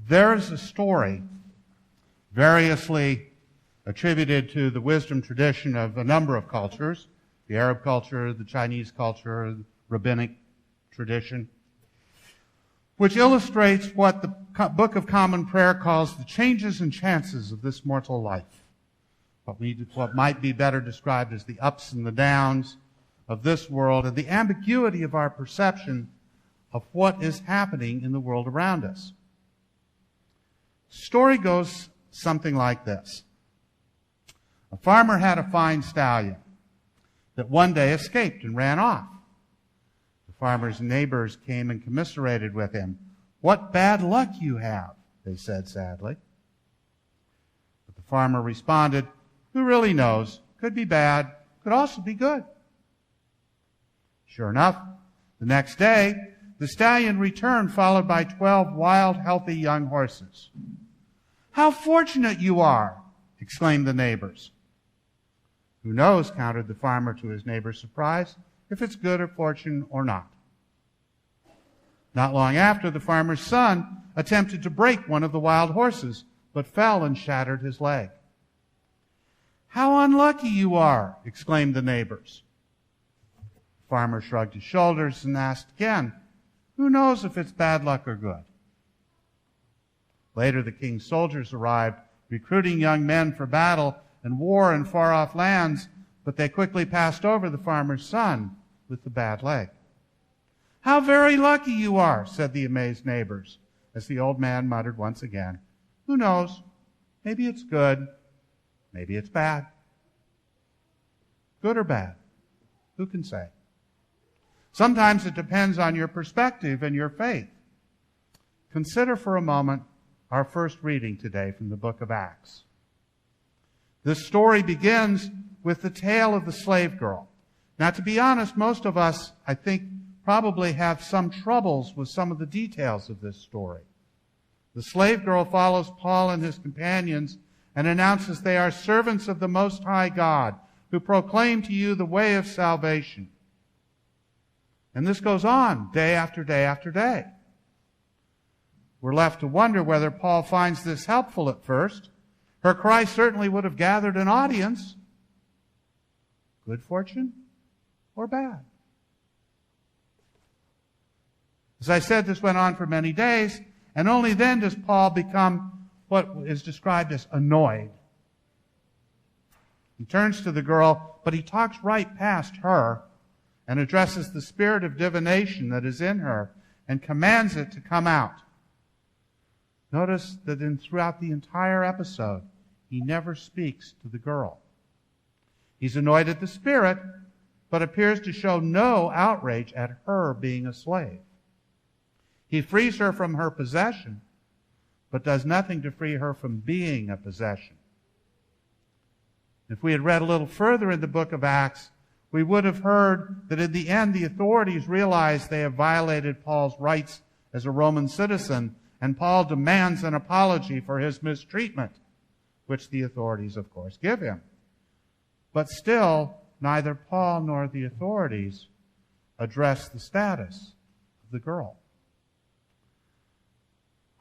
There is a story variously attributed to the wisdom tradition of a number of cultures, the Arab culture, the Chinese culture, the rabbinic tradition, which illustrates what the Book of Common Prayer calls the changes and chances of this mortal life. What might be better described as the ups and the downs of this world and the ambiguity of our perception of what is happening in the world around us. The story goes something like this. A farmer had a fine stallion that one day escaped and ran off. The farmer's neighbors came and commiserated with him. "What bad luck you have," they said sadly. But the farmer responded, "Who really knows? Could be bad, could also be good." Sure enough, the next day, the stallion returned followed by 12 wild, healthy young horses. "How fortunate you are," exclaimed the neighbors. "Who knows," countered the farmer to his neighbor's surprise, "if it's good or fortune or not." Not long after, the farmer's son attempted to break one of the wild horses, but fell and shattered his leg. "How unlucky you are," exclaimed the neighbors. The farmer shrugged his shoulders and asked again, "Who knows if it's bad luck or good?" Later, the king's soldiers arrived, recruiting young men for battle and war in far-off lands, but they quickly passed over the farmer's son with the bad leg. "How very lucky you are," said the amazed neighbors, as the old man muttered once again, "Who knows? Maybe it's good, maybe it's bad." Good or bad? Who can say? Sometimes it depends on your perspective and your faith. Consider for a moment our first reading today from the book of Acts. This story begins with the tale of the slave girl. Now, to be honest, most of us, I think, probably have some troubles with some of the details of this story. The slave girl follows Paul and his companions and announces they are servants of the Most High God, who proclaim to you the way of salvation. And this goes on day after day after day. We're left to wonder whether Paul finds this helpful at first. Her cry certainly would have gathered an audience. Good fortune or bad? As I said, this went on for many days, and only then does Paul become what is described as annoyed. He turns to the girl, but he talks right past her and addresses the spirit of divination that is in her and commands it to come out. Notice that throughout the entire episode, he never speaks to the girl. He's annoyed at the spirit, but appears to show no outrage at her being a slave. He frees her from her possession, but does nothing to free her from being a possession. If we had read a little further in the book of Acts, we would have heard that in the end the authorities realize they have violated Paul's rights as a Roman citizen, and Paul demands an apology for his mistreatment, which the authorities, of course, give him. But still, neither Paul nor the authorities address the status of the girl.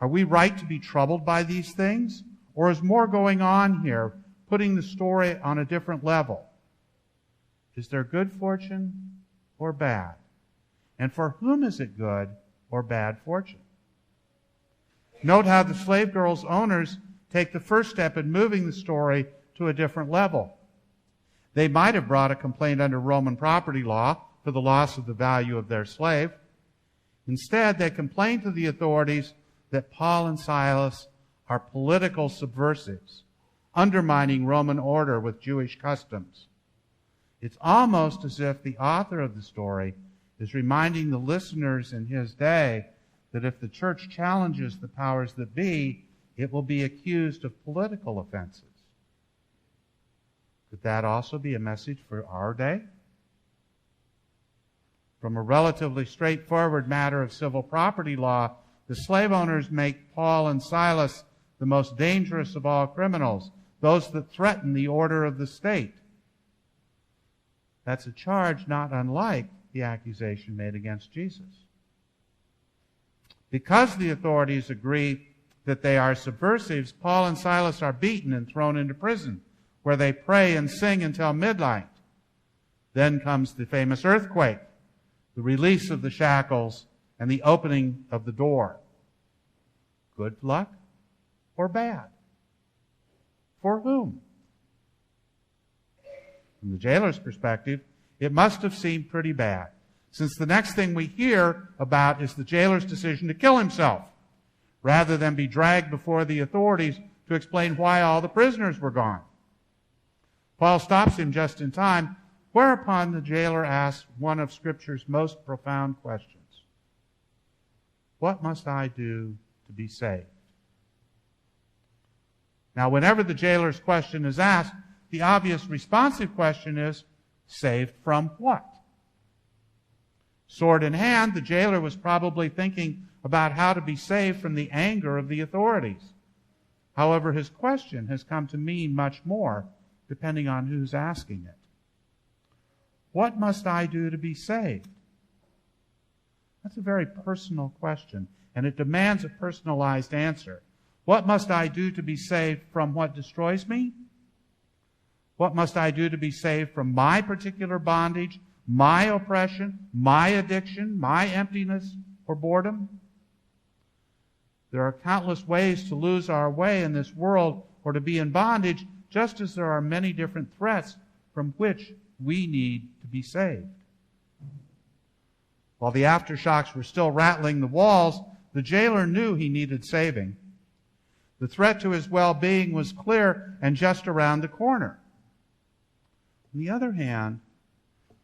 Are we right to be troubled by these things? Or is more going on here, putting the story on a different level? Is there good fortune or bad? And for whom is it good or bad fortune? Note how the slave girl's owners take the first step in moving the story to a different level. They might have brought a complaint under Roman property law for the loss of the value of their slave. Instead, they complained to the authorities that Paul and Silas are political subversives, undermining Roman order with Jewish customs. It's almost as if the author of the story is reminding the listeners in his day that if the church challenges the powers that be, it will be accused of political offenses. Could that also be a message for our day? From a relatively straightforward matter of civil property law, the slave owners make Paul and Silas the most dangerous of all criminals, those that threaten the order of the state. That's a charge not unlike the accusation made against Jesus. Because the authorities agree that they are subversives, Paul and Silas are beaten and thrown into prison, where they pray and sing until midnight. Then comes the famous earthquake, the release of the shackles, and the opening of the door. Good luck or bad? For whom? From the jailer's perspective, it must have seemed pretty bad, since the next thing we hear about is the jailer's decision to kill himself, rather than be dragged before the authorities to explain why all the prisoners were gone. Paul stops him just in time, whereupon the jailer asks one of Scripture's most profound questions. What must I do to be saved? Now, whenever the jailer's question is asked, the obvious responsive question is, saved from what? Sword in hand, the jailer was probably thinking about how to be saved from the anger of the authorities. However, his question has come to mean much more, depending on who's asking it. What must I do to be saved? That's a very personal question, and it demands a personalized answer. What must I do to be saved from what destroys me? What must I do to be saved from my particular bondage, my oppression, my addiction, my emptiness or boredom? There are countless ways to lose our way in this world or to be in bondage, just as there are many different threats from which we need to be saved. While the aftershocks were still rattling the walls, the jailer knew he needed saving. The threat to his well-being was clear and just around the corner. On the other hand,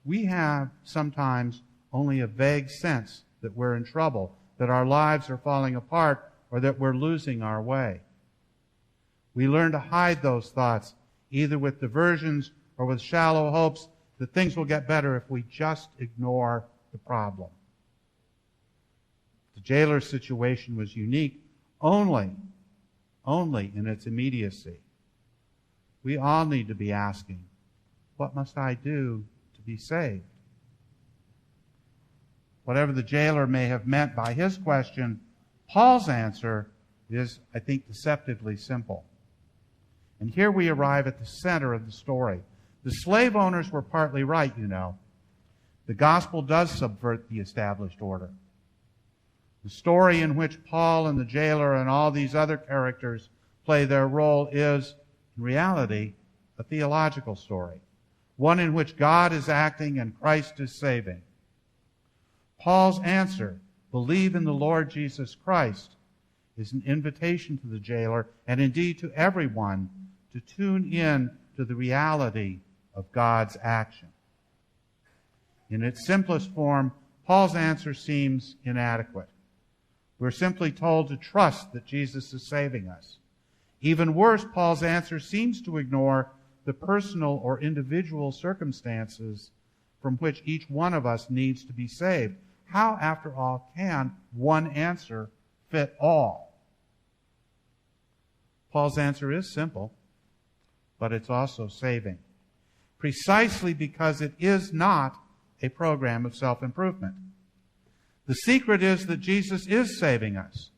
we have sometimes only a vague sense that we're in trouble, that our lives are falling apart, or that we're losing our way. We learn to hide those thoughts, either with diversions or with shallow hopes that things will get better if we just ignore the problem. The jailer's situation was unique only in its immediacy. We all need to be asking, what must I do to be saved? Whatever the jailer may have meant by his question, Paul's answer is, I think, deceptively simple. And here we arrive at the center of the story. The slave owners were partly right, you know. The gospel does subvert the established order. The story in which Paul and the jailer and all these other characters play their role is, in reality, a theological story, one in which God is acting and Christ is saving. Paul's answer, believe in the Lord Jesus Christ, is an invitation to the jailer, and indeed to everyone, to tune in to the reality of God's action. In its simplest form, Paul's answer seems inadequate. We're simply told to trust that Jesus is saving us. Even worse, Paul's answer seems to ignore the personal or individual circumstances from which each one of us needs to be saved. How, after all, can one answer fit all? Paul's answer is simple, but it's also saving, precisely because it is not a program of self-improvement. The secret is that Jesus is saving us.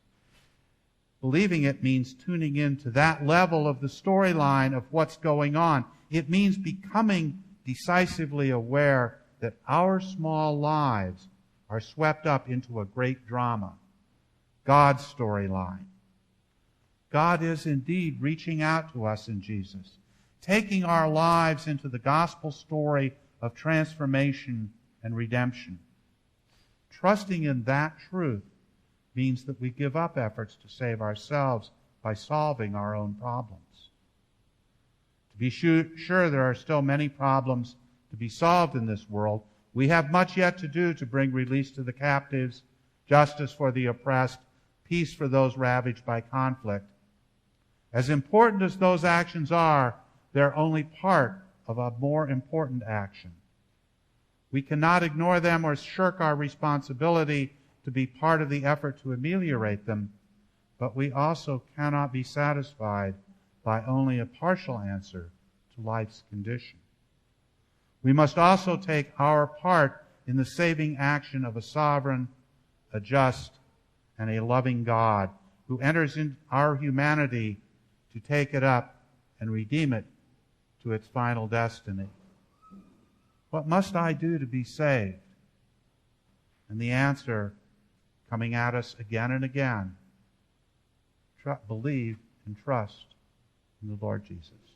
Believing it means tuning into that level of the storyline of what's going on. It means becoming decisively aware that our small lives are swept up into a great drama, God's storyline. God is indeed reaching out to us in Jesus, taking our lives into the gospel story of transformation and redemption. Trusting in that truth means that we give up efforts to save ourselves by solving our own problems. To be sure, there are still many problems to be solved in this world. We have much yet to do to bring release to the captives, justice for the oppressed, peace for those ravaged by conflict. As important as those actions are, they're only part of a more important action. We cannot ignore them or shirk our responsibility to be part of the effort to ameliorate them, but we also cannot be satisfied by only a partial answer to life's condition. We must also take our part in the saving action of a sovereign, a just, and a loving God who enters in our humanity to take it up and redeem it to its final destiny. What must I do to be saved? And the answer, coming at us again and again, believe and trust in the Lord Jesus.